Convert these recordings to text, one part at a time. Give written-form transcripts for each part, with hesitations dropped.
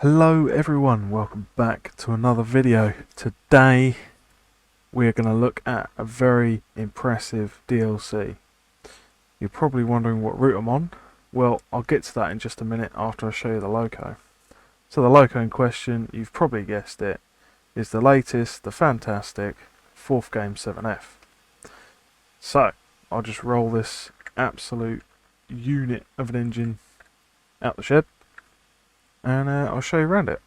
Hello everyone, welcome back to another video. Today we're going to look at a very impressive DLC. You're probably wondering what route I'm on. Well, I'll get to that in just a minute after I show you the loco. So the loco in question, you've probably guessed it, is the latest, the fantastic 4th game 7F. So, I'll just roll this absolute unit of an engine out the shed and I'll show you around it.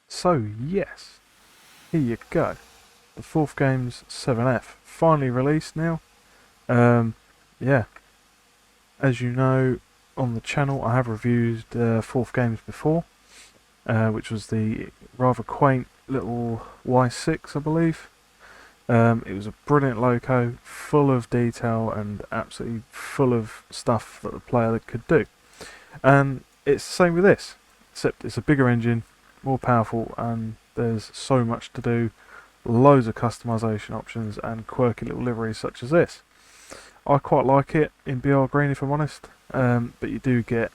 So yes, here you go. The 4th game's 7F, finally released now. Yeah, as you know, on the channel I have reviewed 4th games before, which was the rather quaint little Y6, I believe. It was a brilliant loco, full of detail and absolutely full of stuff that the player could do. And it's the same with this, except it's a bigger engine, more powerful, and there's so much to do. Loads of customization options and quirky little liveries such as this. I quite like it in BR green, if I'm honest, but you do get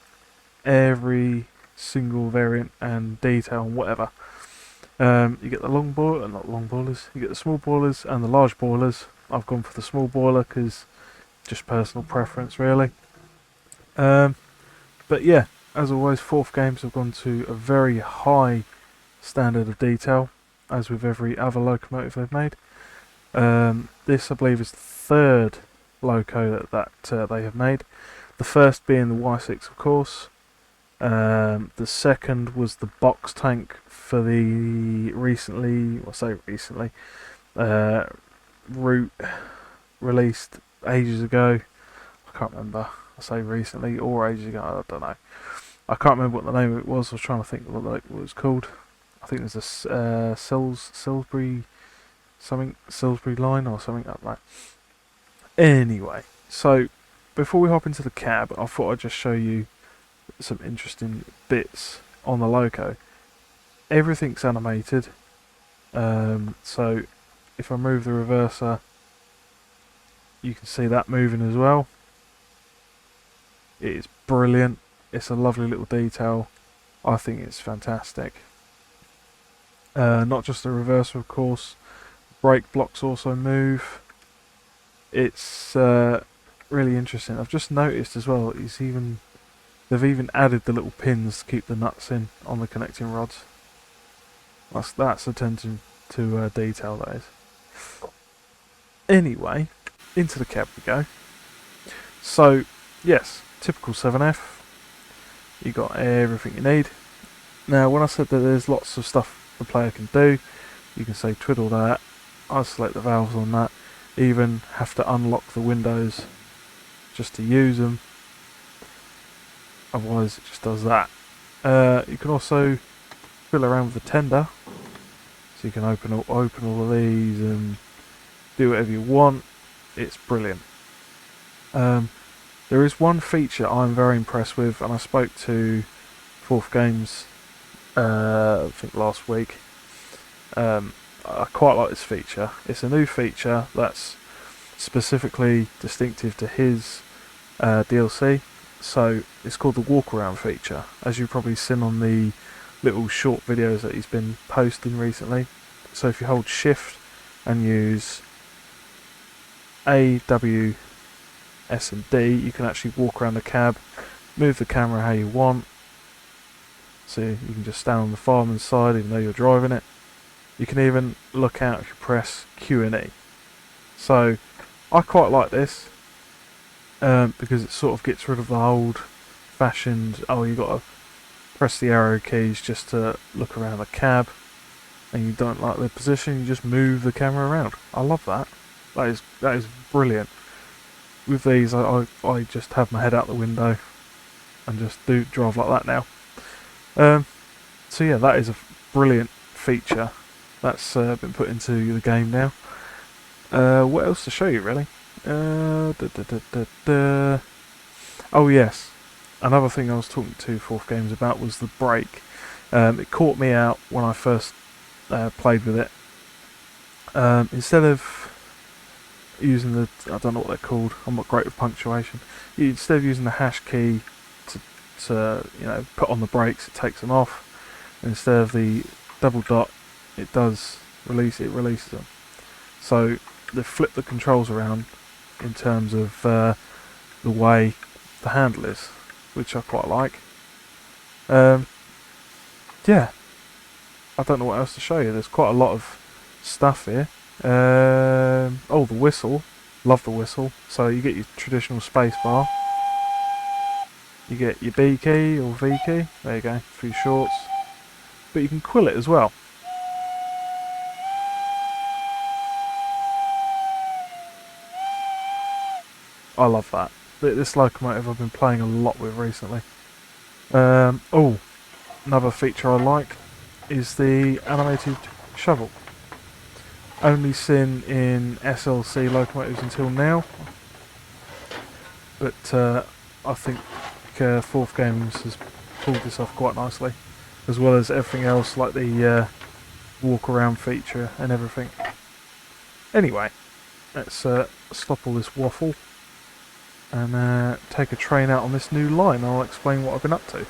every single variant and detail and whatever. You get the long boiler, not long boilers, you get the small boilers and the large boilers. I've gone for the small boiler because just personal preference really. But yeah, as always, 4th games have gone to a very high standard of detail, as with every other locomotive they've made. This, I believe, is the 3rd loco that they have made. The first being the Y6, of course. The second was the box tank for the route released ages ago. I can't remember. I say recently or ages ago, I don't know. I can't remember what the name of it was. I was trying to think what it was called. I think there's a Salisbury line or something like that. Anyway, so before we hop into the cab, I thought I'd just show you some interesting bits on the loco. Everything's animated, so if I move the reverser, you can see that moving as well. It is brilliant. It's a lovely little detail. I think it's fantastic. Not just the reverser, of course. Brake blocks also move. It's really interesting. I've just noticed as well. They've even added the little pins to keep the nuts in on the connecting rods. That's attention to detail, that is. Anyway, into the cab we go. So yes, typical 7F. You got everything you need. Now, when I said that there's lots of stuff the player can do, you can say twiddle that, isolate the valves on that, even have to unlock the windows just to use them. Otherwise, it just does that. You can also fiddle around with the tender, so you can open all of these and do whatever you want. It's brilliant. There is one feature I'm very impressed with, and I spoke to 4th Games, I think last week. I quite like this feature. It's a new feature that's specifically distinctive to his DLC. So it's called the walk around feature, as you've probably seen on the little short videos that he's been posting recently. So if you hold shift and use A, W, S and D, you can actually walk around the cab, move the camera how you want. So you can just stand on the fireman's side even though you're driving it. You can even look out if you press Q and E. So I quite like this because it sort of gets rid of the old fashioned, oh, you got to press the arrow keys just to look around the cab, and you don't like the position, you just move the camera around. I love that. That is brilliant. With these, I just have my head out the window and just do drive like that now. So yeah, that is a brilliant feature that's been put into the game now. What else to show you, really? Oh yes, another thing I was talking to Fourth Games about was the brake. It caught me out when I first played with it. Instead of using the, I don't know what they're called, I'm not great with punctuation. Instead of using the hash key to put on the brakes, it takes them off. Instead of the double dot, it releases them. So they flip the controls around in terms of the way the handle is, which I quite like. Yeah, I don't know what else to show you. There's quite a lot of stuff here. Oh, the whistle. Love the whistle. So you get your traditional space bar. You get your B key or V key. There you go, for your shorts. But you can quill it as well. I love that. This locomotive I've been playing a lot with recently. Oh, another feature I like is the animated shovel. Only seen in SLC locomotives until now, but I think Fourth Games has pulled this off quite nicely, as well as everything else like the walk around feature and everything. Anyway, let's stop all this waffle and take a train out on this new line. I'll explain what I've been up to.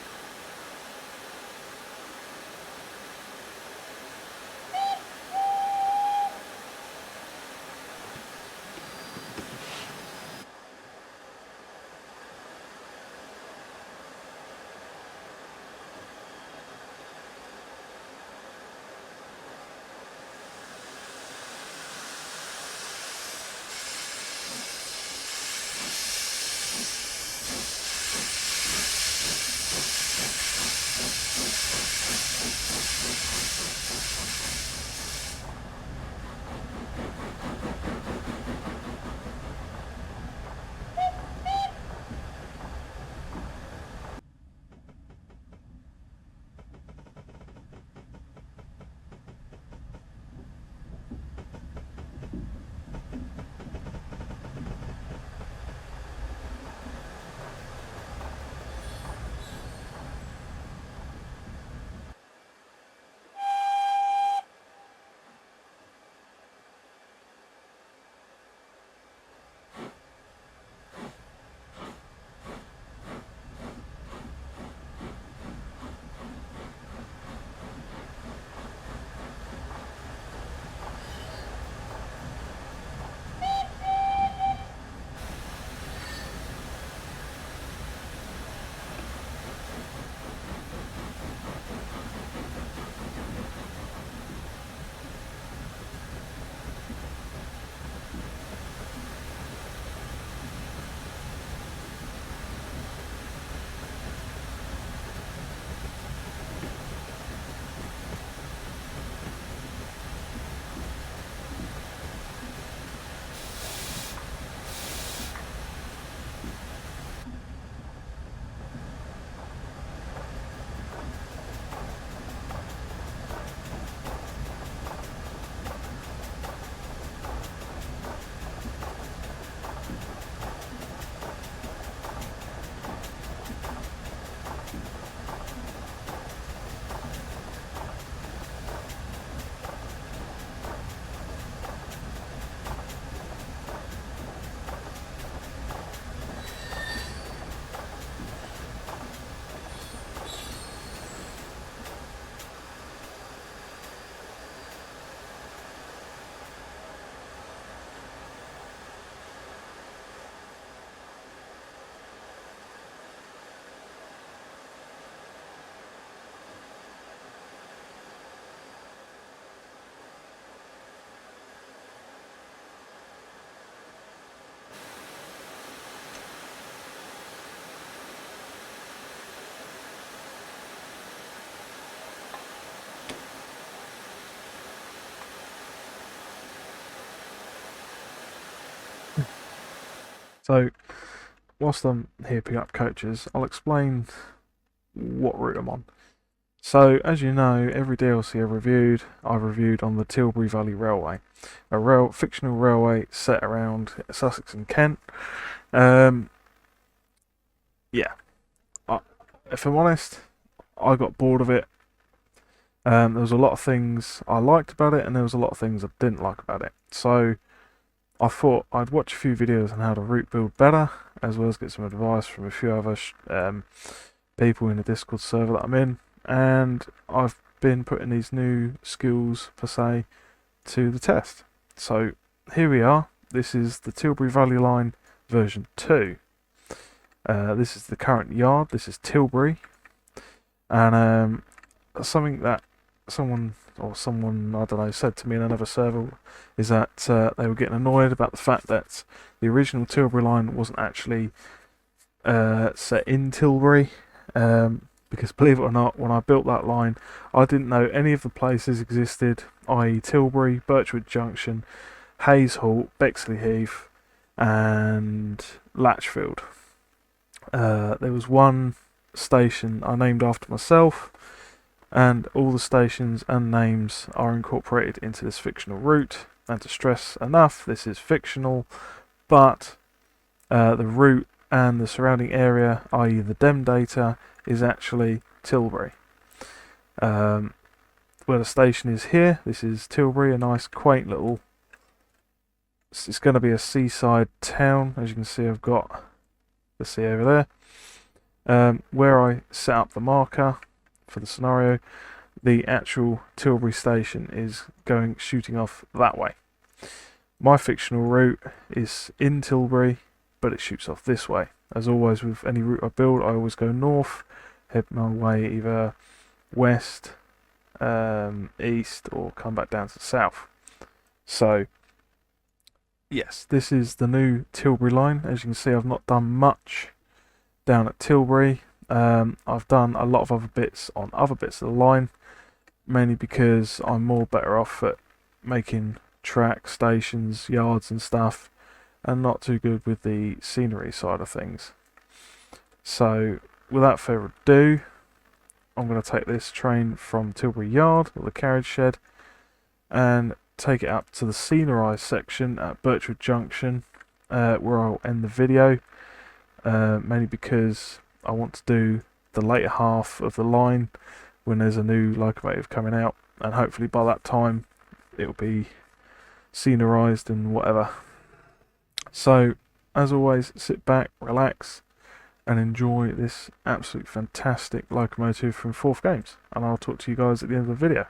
So whilst I'm here picking up coaches, I'll explain what route I'm on. So, as you know, every DLC I've reviewed on the Tilbury Valley Railway, a fictional railway set around Sussex and Kent. Um, yeah, I, if I'm honest, I got bored of it. There was a lot of things I liked about it, and there was a lot of things I didn't like about it. So, I thought I'd watch a few videos on how to route build better, as well as get some advice from a few other people in the Discord server that I'm in, and I've been putting these new skills per se to the test. So here we are. This is the Tilbury Valley Line version 2. This is the current yard. This is Tilbury, and something that someone I don't know said to me in another server is that they were getting annoyed about the fact that the original Tilbury line wasn't actually set in Tilbury. Because believe it or not, when I built that line, I didn't know any of the places existed, i.e. Tilbury, Birchwood Junction, Hayes Hall, Bexley Heath, and Latchfield. There was one station I named after myself, and all the stations and names are incorporated into this fictional route. And to stress enough, this is fictional, but the route and the surrounding area, i.e. the DEM data, is actually Tilbury. Where the station is here, this is Tilbury, a nice quaint little, it's going to be a seaside town. As you can see, I've got the sea over there. Where I set up the marker for the scenario, the actual Tilbury station is shooting off that way. My fictional route is in Tilbury, but it shoots off this way. As always with any route I build, I always go north, head my way either west, east, or come back down to the south. So, yes, this is the new Tilbury line. As you can see, I've not done much down at Tilbury. I've done a lot of other bits on other bits of the line, mainly because I'm more better off at making track stations, yards and stuff, and not too good with the scenery side of things. So without further ado, I'm going to take this train from Tilbury Yard, or the carriage shed, and take it up to the scenerised section at Birchwood Junction, where I'll end the video, mainly because I want to do the later half of the line when there's a new locomotive coming out, and hopefully by that time it'll be scenerised and whatever. So, as always, sit back, relax, and enjoy this absolute fantastic locomotive from 4th Games. And I'll talk to you guys at the end of the video.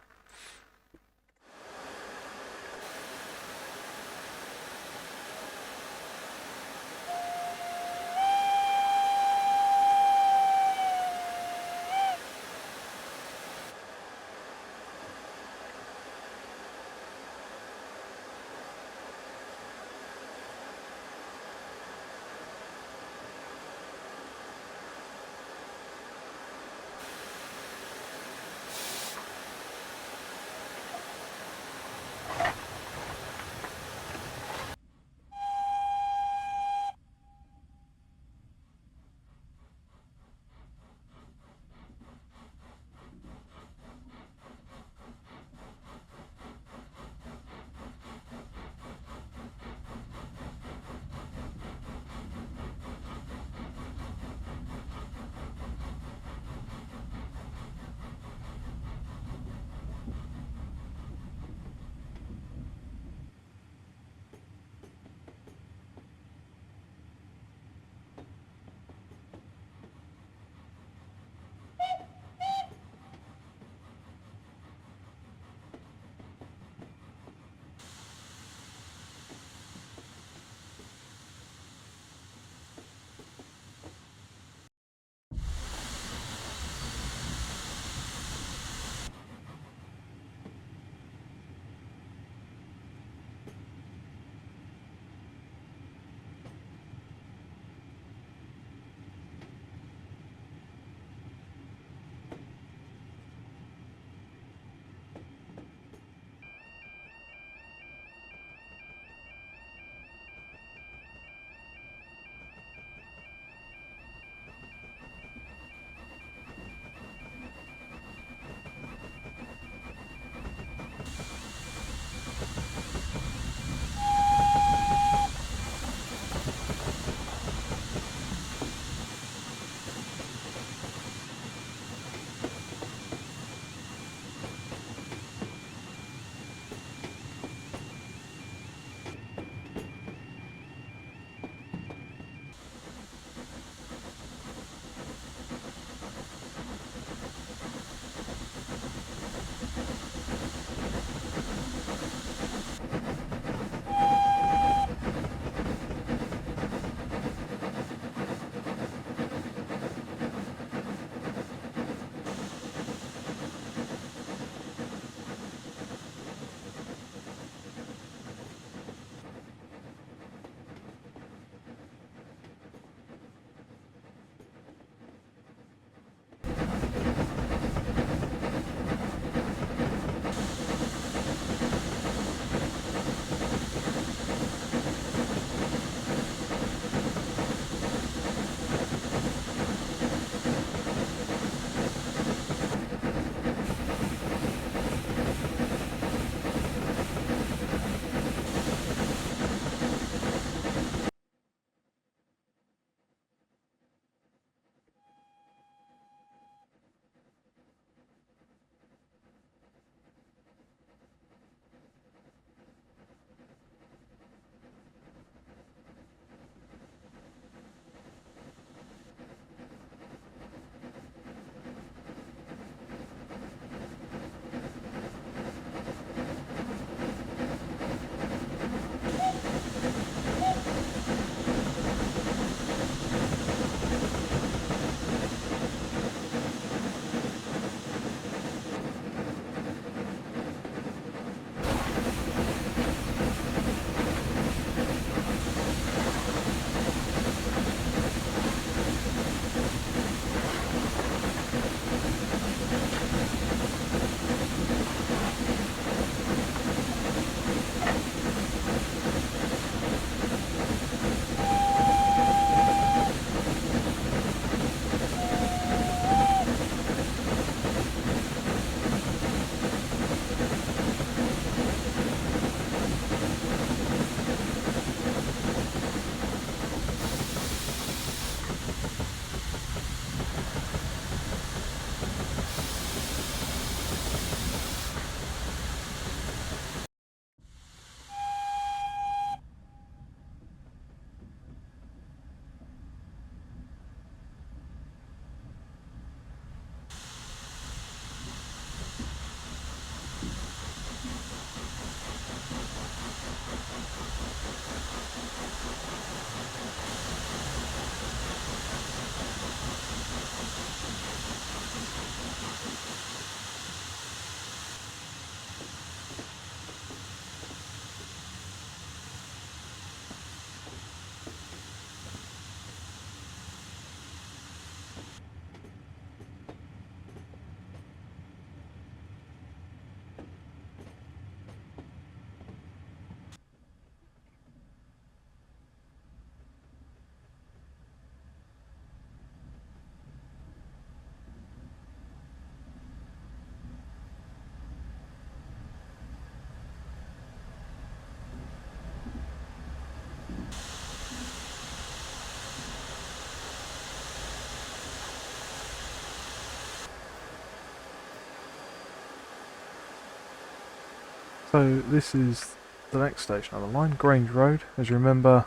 So this is the next station on the line, Grange Road. As you remember,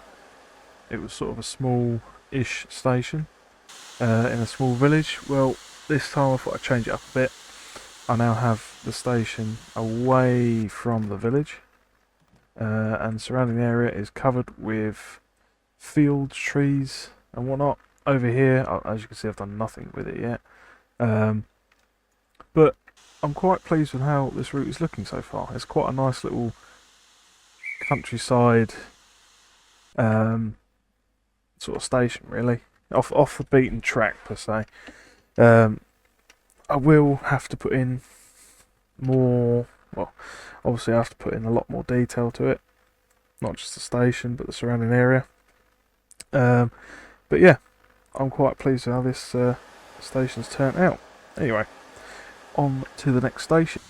it was sort of a small-ish station in a small village. Well, this time I thought I'd change it up a bit. I now have the station away from the village, and the surrounding area is covered with fields, trees, and whatnot. Over here, as you can see, I've done nothing with it yet. But I'm quite pleased with how this route is looking so far. It's quite a nice little countryside sort of station, really, off the beaten track per se. I will have to put in more. Well, obviously I have to put in a lot more detail to it, not just the station but the surrounding area. But yeah, I'm quite pleased with how this station's turned out. Anyway, on to the next station.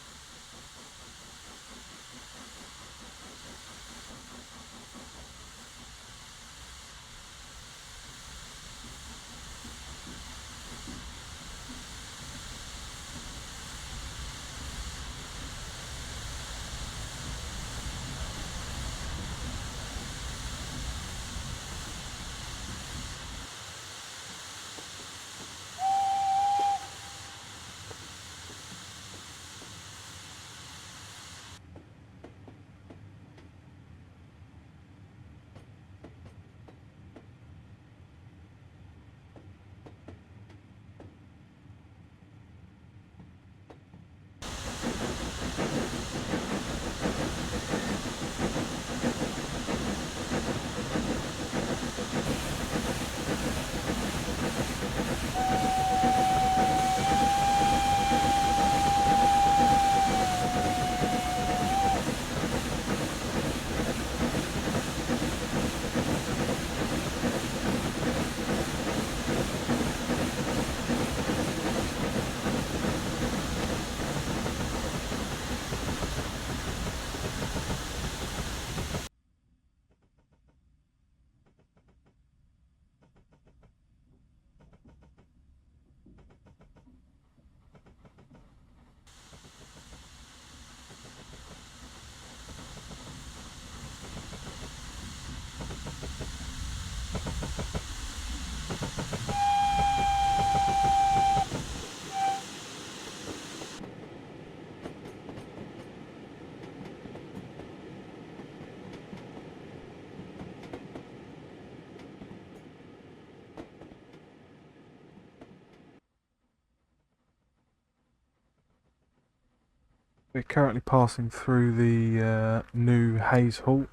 We're currently passing through the new Hayes Hall.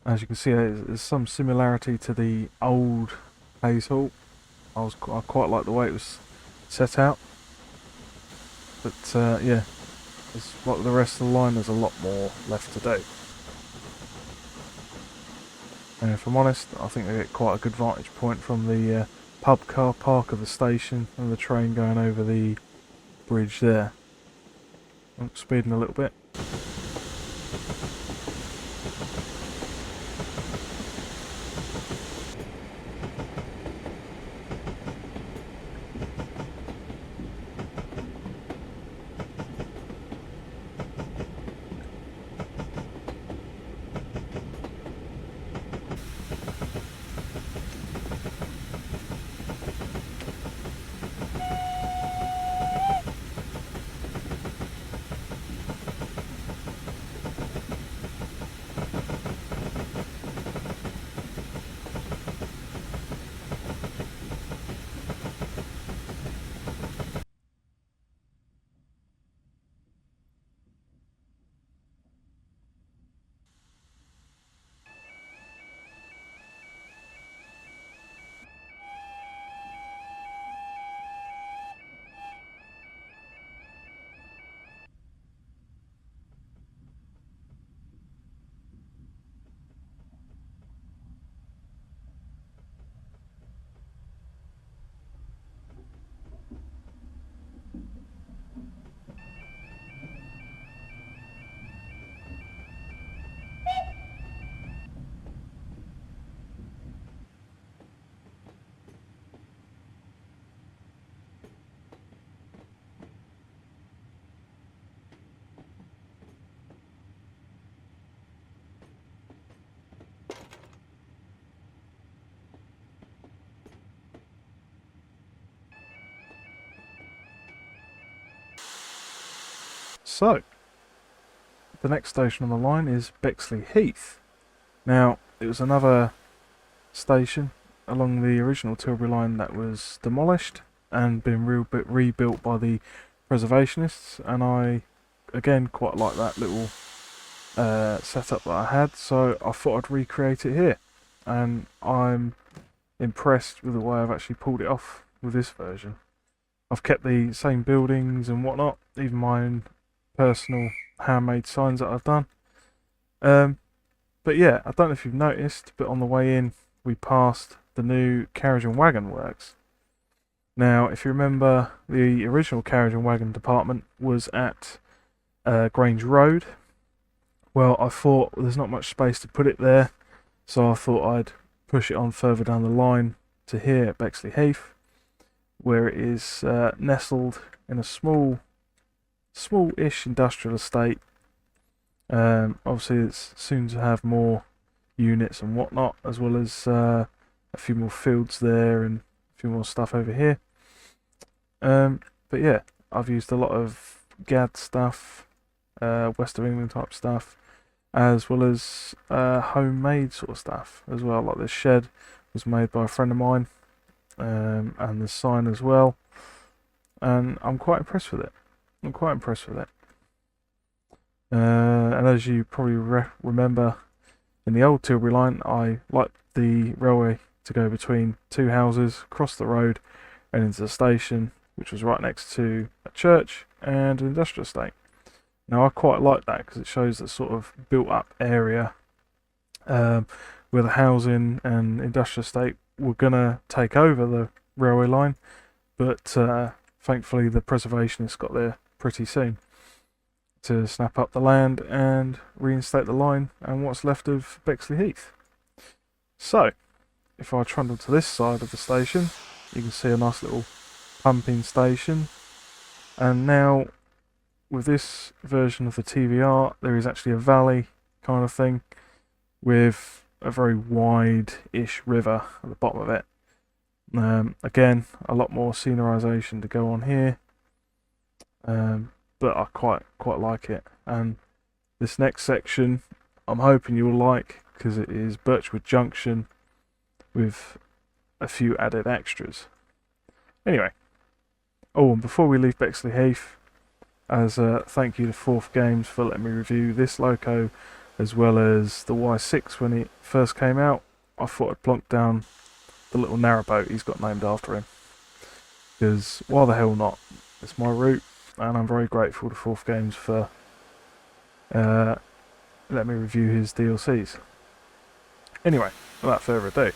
As you can see, there's some similarity to the old Hayes Hall. I quite like the way it was set out, but yeah, it's like the rest of the line. There's a lot more left to do. And if I'm honest, I think they get quite a good vantage point from the pub car park of the station and the train going over the bridge there. I'm speeding a little bit. So, the next station on the line is Bexley Heath. Now, it was another station along the original Tilbury line that was demolished and been rebuilt by the preservationists, and I again quite like that little setup that I had, so I thought I'd recreate it here, and I'm impressed with the way I've actually pulled it off with this version. I've kept the same buildings and whatnot, even my own personal handmade signs that I've done. But yeah, I don't know if you've noticed, but on the way in we passed the new carriage and wagon works. Now, if you remember, the original carriage and wagon department was at Grange Road. Well, I thought there's not much space to put it there, so I thought I'd push it on further down the line to here at Bexley Heath, where it is nestled in a small-ish industrial estate. Obviously, it's soon to have more units and whatnot, as well as a few more fields there and a few more stuff over here. But yeah, I've used a lot of GAD stuff, West of England type stuff, as well as homemade sort of stuff as well. Like this shed was made by a friend of mine, and the sign as well. And I'm quite impressed with it. And as you probably remember, in the old Tilbury line, I liked the railway to go between two houses, across the road, and into the station, which was right next to a church and an industrial estate. Now, I quite like that because it shows that sort of built-up area where the housing and industrial estate were going to take over the railway line, but thankfully the preservationists got there pretty soon to snap up the land and reinstate the line and what's left of Bexley Heath. So, if I trundle to this side of the station, you can see a nice little pumping station. And now, with this version of the TVR, there is actually a valley kind of thing with a very wide-ish river at the bottom of it. Again, a lot more scenerization to go on here. But I quite like it. And this next section, I'm hoping you'll like, because it is Birchwood Junction with a few added extras. Anyway, and before we leave Bexley Heath, as a thank you to Fourth Games for letting me review this loco, as well as the Y6 when it first came out, I thought I'd plonk down the little narrowboat he's got named after him. Because why the hell not? It's my route, and I'm very grateful to Fourth Games for letting me review his DLCs. Anyway, without further ado,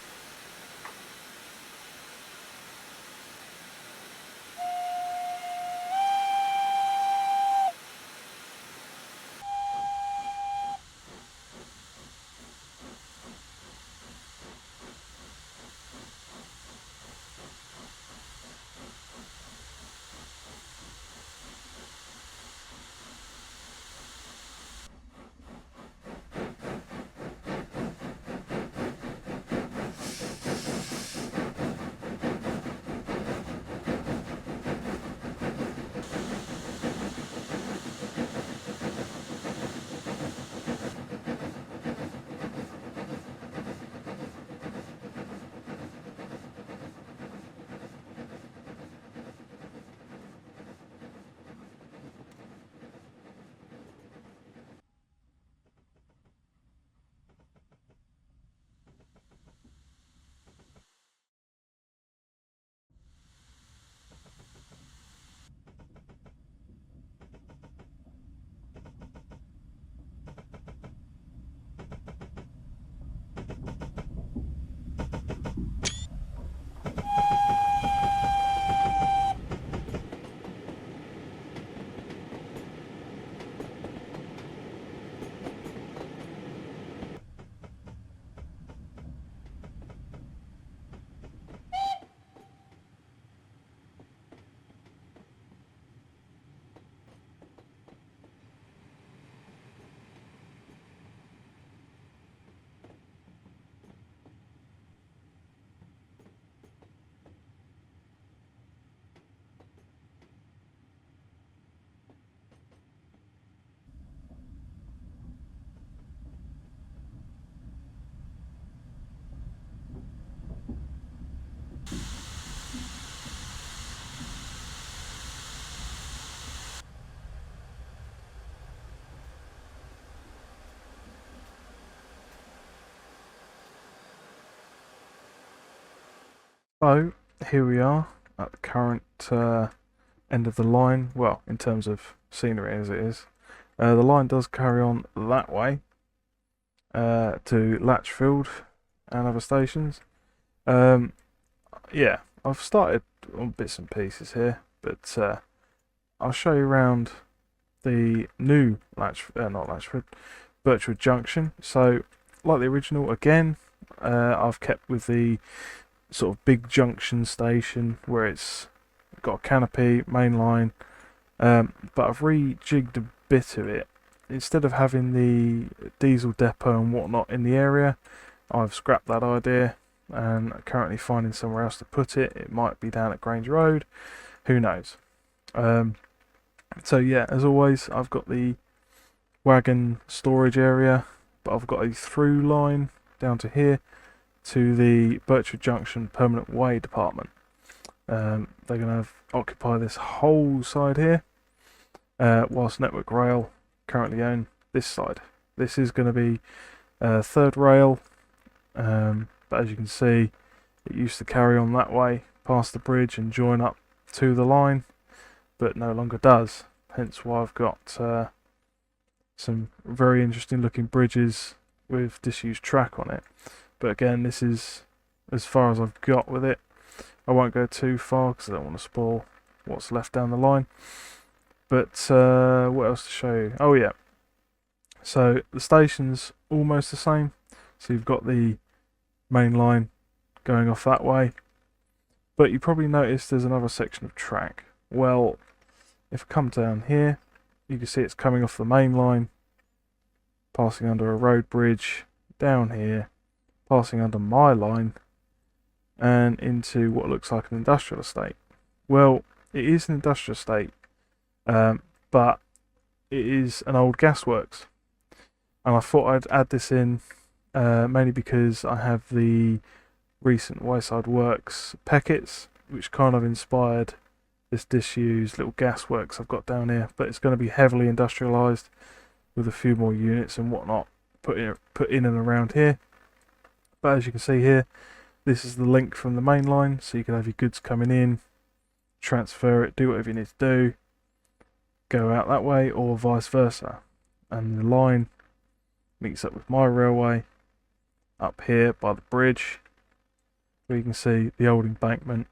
So here we are at the current end of the line. Well, in terms of scenery as it is, the line does carry on that way to Latchfield and other stations. Um, yeah, I've started on bits and pieces here, but I'll show you around the new not Latchford, Birchwood Junction. So, like the original, again, I've kept with the sort of big junction station where it's got a canopy, main line, but I've rejigged a bit of it. Instead of having the diesel depot and whatnot in the area, I've scrapped that idea and currently finding somewhere else to put it. It might be down at Grange Road, who knows. So yeah, as always, I've got the wagon storage area, but I've got a through line down to here to the Birchwood Junction Permanent Way department. They're going to occupy this whole side here, whilst Network Rail currently own this side. This is going to be third rail, but as you can see, it used to carry on that way past the bridge and join up to the line, but no longer does. Hence why I've got some very interesting looking bridges with disused track on it. But again, this is as far as I've got with it. I won't go too far because I don't want to spoil what's left down the line. But what else to show you? Oh yeah. So the station's almost the same. So you've got the main line going off that way. But you probably noticed there's another section of track. Well, if I come down here, you can see it's coming off the main line, passing under a road bridge, down here, passing under my line, and into what looks like an industrial estate. Well, it is an industrial estate, but it is an old gasworks. And I thought I'd add this in mainly because I have the recent Wayside Works packets, which kind of inspired this disused little gasworks I've got down here. But it's going to be heavily industrialised with a few more units and whatnot put in and around here. But as you can see here, this is the link from the main line, so you can have your goods coming in, transfer it, do whatever you need to do, go out that way, or vice versa. And the line meets up with my railway up here by the bridge, where you can see the old embankment,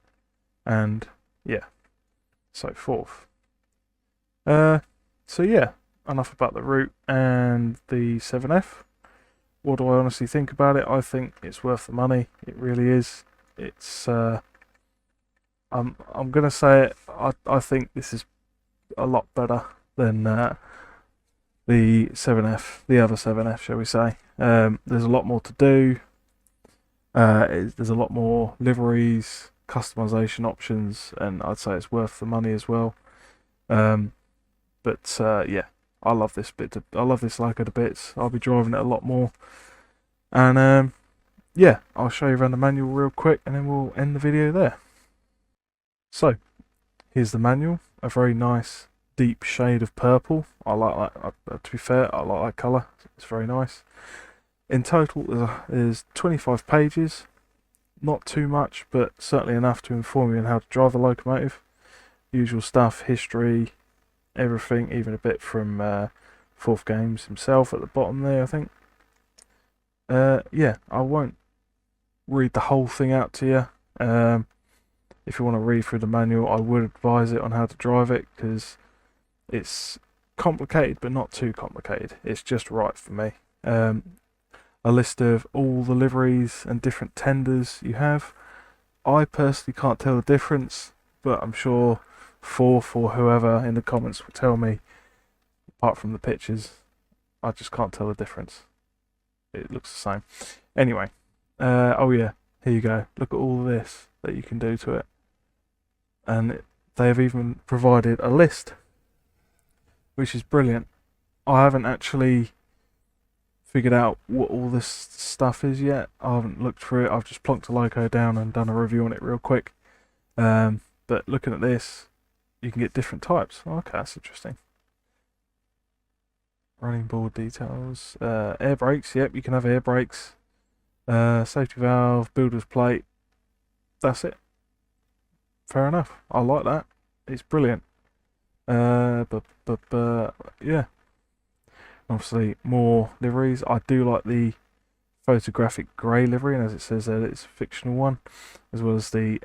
and yeah, so forth. So yeah, enough about the route and the 7F. What do I honestly think about it? I think it's worth the money. It really is. It's I'm gonna say it. I think this is a lot better than the 7F, the other 7F, shall we say. There's a lot more to do. There's a lot more liveries, customization options, and I'd say it's worth the money as well. But yeah, I love this bit. I love this Loco to bits. I'll be driving it a lot more. And yeah, I'll show you around the manual real quick, and then we'll end the video there. So, here's the manual. A very nice deep shade of purple. I like that. To be fair, I like that colour. It's very nice. In total, there's 25 pages. Not too much, but certainly enough to inform you on how to drive the locomotive. Usual stuff, history, everything, even a bit from Fourth Games himself at the bottom there, I think. Yeah, I won't read the whole thing out to you. If you want to read through the manual, I would advise it on how to drive it, because it's complicated but not too complicated. It's just right for me. A list of all the liveries and different tenders you have. I personally can't tell the difference, but I'm sure Fourth or whoever in the comments will tell me. Apart from the pictures, I just can't tell the difference. It looks the same. Anyway, oh yeah, here you go. Look at all this that you can do to it. And they have even provided a list, which is brilliant. I haven't actually figured out what all this stuff is yet. I haven't looked through it. I've just plonked a Loco down and done a review on it real quick. But looking at this, you can get different types. Okay, that's interesting. Running board details. Air brakes. Yep, you can have air brakes. Safety valve, builder's plate. that's it. Fair enough. I like that. It's brilliant. But yeah. Obviously, more liveries. I do like the photographic grey livery, and as it says there, it's a fictional one, as well as the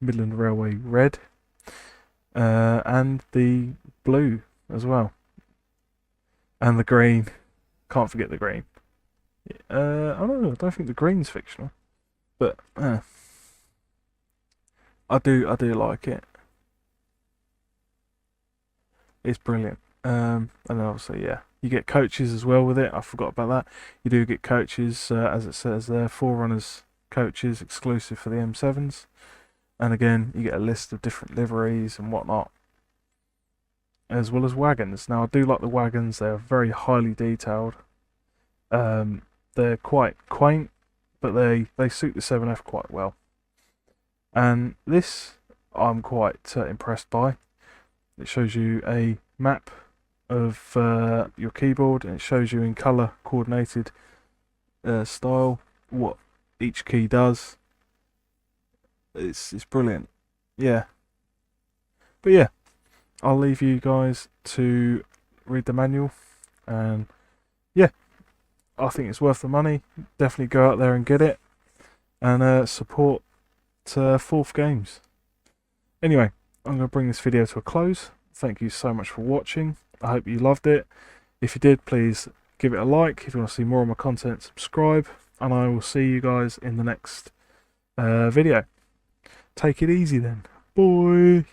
Midland Railway red, and the blue as well, and the green. Can't forget the green. I don't know. I don't think the green's fictional, but I do like it. It's brilliant. And then obviously, yeah, you get coaches as well with it. I forgot about that. You do get coaches, as it says there, Forerunners coaches exclusive for the M7s. And again, you get a list of different liveries and whatnot, as well as wagons. Now, I do like the wagons. They're very highly detailed. They're quite quaint, but they suit the 7F quite well. And this I'm quite impressed by. It shows you a map of your keyboard, and it shows you in color coordinated style what each key does. It's brilliant. Yeah. But yeah, I'll leave you guys to read the manual, and yeah, I think it's worth the money. Definitely go out there and get it, and support Fourth Games. Anyway, I'm going to bring this video to a close. Thank you so much for watching. I hope you loved it. If you did, please give it a like. If you want to see more of my content, subscribe. And I will see you guys in the next video. Take it easy then. Bye.